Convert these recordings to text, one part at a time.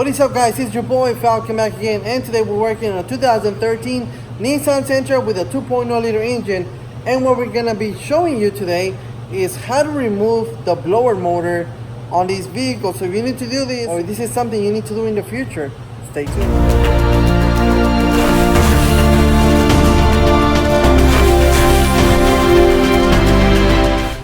What is up, guys? It's your boy Falcon back again, and today we're working on a 2013 Nissan Sentra with a 2.0 liter engine. And what we're gonna be showing you today is how to remove the blower motor on these vehicles. So if you need to do this, or this is something you need to do in the future, stay tuned.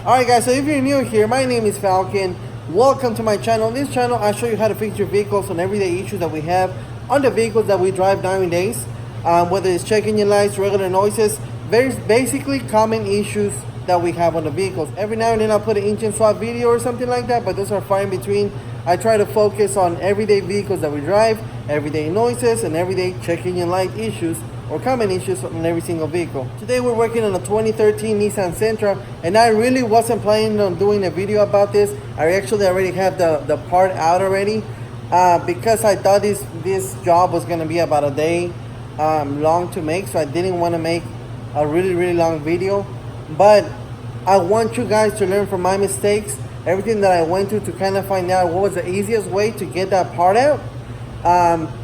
Alright guys, so if you're new here, my name is Falcon. Welcome to my channel. On this channel, I show you how to fix your vehicles on everyday issues that we have on the vehicles that we drive nowadays. Whether it's checking your lights, regular noises, very basically common issues that we have on the vehicles. Every now and then I'll put an engine swap video or something like that, but those are far in between. I try to focus on everyday vehicles that we drive, everyday noises, and everyday checking your light issues or common issues on every single vehicle. Today we're working on a 2013 Nissan Sentra, and I really wasn't planning on doing a video about this. I actually already have the part out already because I thought this job was gonna be about a day long to make, so I didn't want to make a really long video. But I want you guys to learn from my mistakes, everything that I went through to kind of find out what was the easiest way to get that part out.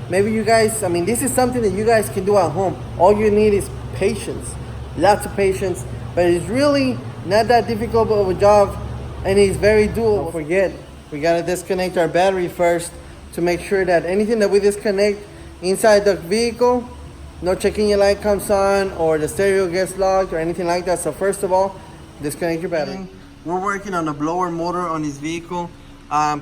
Maybe you guys, I mean, this is something that you guys can do at home. All you need is patience, lots of patience, but it's really not that difficult of a job, and it's very doable. Don't forget, we gotta disconnect our battery first to make sure that anything that we disconnect inside the vehicle, no checking your light comes on or the stereo gets locked or anything like that. So first of all, disconnect your battery. We're working on a blower motor on this vehicle.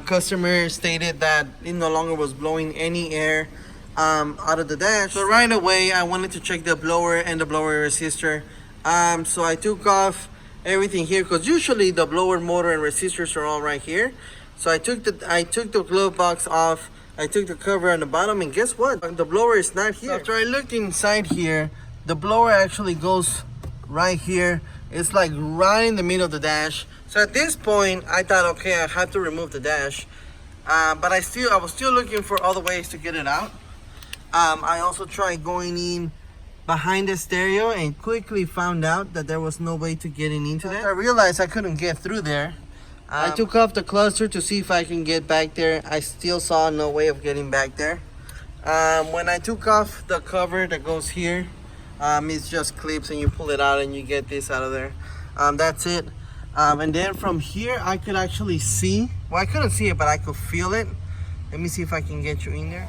Customer stated that it no longer was blowing any air out of the dash. So right away I wanted to check the blower and the blower resistor. So I took off everything here because usually the blower motor and resistors are all right here. So I took the glove box off. I took the cover on the bottom, and guess what? The blower is not here. After I looked inside here, the blower actually goes right here. It's like right in the middle of the dash. So at this point, I thought, okay, I have to remove the dash. But I was still looking for other ways to get it out. I also tried going in behind the stereo and quickly found out that there was no way to get into that. I realized I couldn't get through there. I took off the cluster to see if I can get back there. I still saw no way of getting back there. When I took off the cover that goes here, it's just clips and you pull it out and you get this out of there. That's it. And then from here I could actually see, well, I couldn't see it, but I could feel it. Let me see if I can get you in there.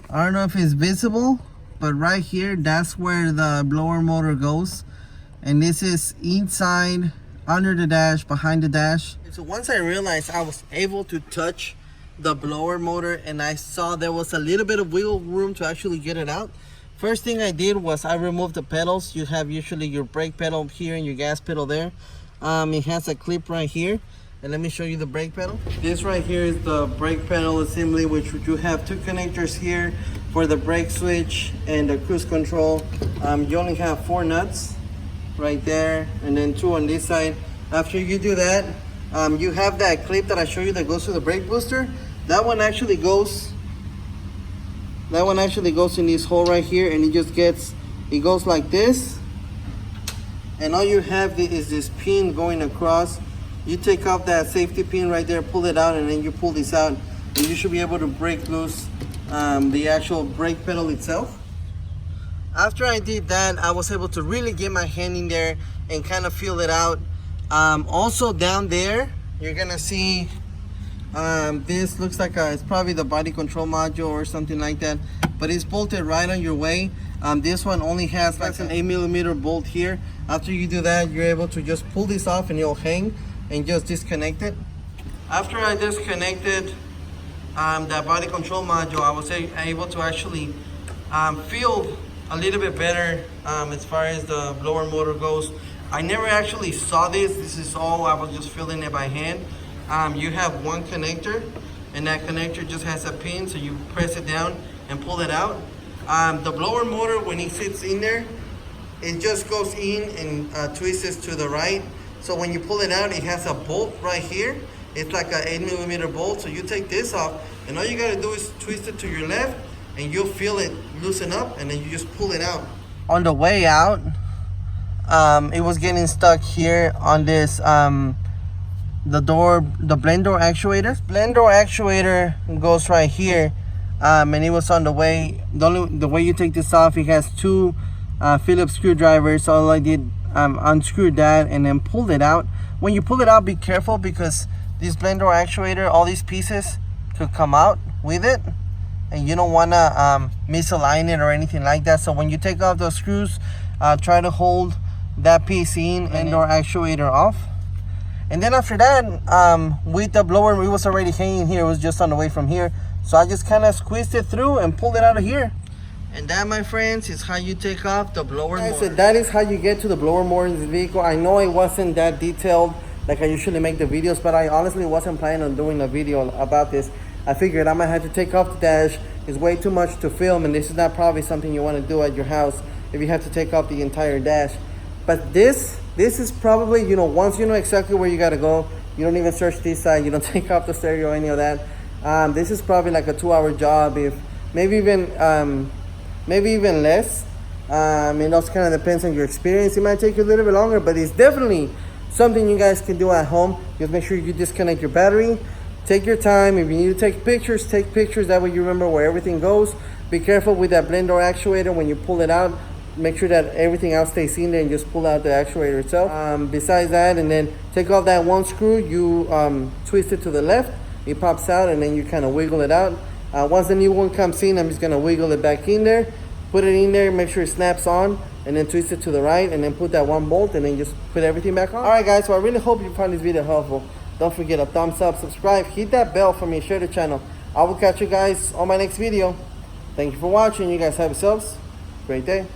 I don't know if it's visible, but right here, that's where the blower motor goes. And this is inside, under the dash, behind the dash. So once I realized I was able to touch the blower motor and I saw there was a little bit of wiggle room to actually get it out, first thing I did was I removed the pedals. You have usually your brake pedal here and your gas pedal there. It has a clip right here. And let me show you the brake pedal. This right here is the brake pedal assembly, which you have two connectors here for the brake switch and the cruise control. You only have 4 nuts right there and then 2 on this side. After you do that, you have that clip that I showed you that goes to the brake booster. That one actually goes in this hole right here, and it goes like this. And all you have is this pin going across. You take off that safety pin right there, pull it out, and then you pull this out, and you should be able to break loose the actual brake pedal itself. After I did that, I was able to really get my hand in there and kind of feel it out. Also down there, you're gonna see this looks like it's probably the body control module or something like that, but it's bolted right on your way. This one only has like an 8mm bolt here. After you do that, you're able to just pull this off and it'll hang and just disconnect it. After I disconnected that body control module, I was able to actually feel a little bit better as far as the blower motor goes. I never actually saw this. This is all, I was just feeling it by hand. You have one connector, and that connector just has a pin, so you press it down and pull it out. The blower motor, when it sits in there, it just goes in and twists to the right. So when you pull it out, it has a bolt right here. It's like an 8mm bolt. So you take this off, and all you gotta do is twist it to your left, and you'll feel it loosen up, and then you just pull it out. On the way out, it was getting stuck here on this the blend door actuator. Blend door actuator goes right here, and it was on the way. The way you take this off, it has two Phillips screwdrivers. So all I did, unscrewed that and then pulled it out. When you pull it out, be careful, because this blend door actuator, all these pieces could come out with it, and you don't want to misalign it or anything like that. So when you take off those screws, try to hold that piece in and door actuator off. And then after that, with the blower, it was already hanging here. It was just on the way from here. So I just kind of squeezed it through and pulled it out of here. And that, my friends, is how you take off the blower motor. So that is how you get to the blower motor in this vehicle. I know it wasn't that detailed like I usually make the videos, but I honestly wasn't planning on doing a video about this. I figured I might have to take off the dash. It's way too much to film, and this is not probably something you want to do at your house if you have to take off the entire dash. But this is probably, you know, once you know exactly where you got to go, you don't even search this side, you don't take off the stereo or any of that. This is probably like a 2-hour job, if maybe even less. It also kind of depends on your experience. It might take you a little bit longer, but it's definitely something you guys can do at home. Just make sure you disconnect your battery. Take your time. If you need to take pictures, take pictures. That way you remember where everything goes. Be careful with that blend door actuator when you pull it out. Make sure that everything else stays in there and just pull out the actuator itself. Besides that, and then take off that one screw, you twist it to the left, it pops out, and then you kind of wiggle it out. Once the new one comes in, I'm just gonna wiggle it back in there, put it in there, make sure it snaps on, and then twist it to the right, and then put that one bolt, and then just put everything back on. All right, guys, so I really hope you found this video helpful. Don't forget a thumbs up, subscribe, hit that bell for me, share the channel. I will catch you guys on my next video. Thank you for watching. You guys have yourselves a great day.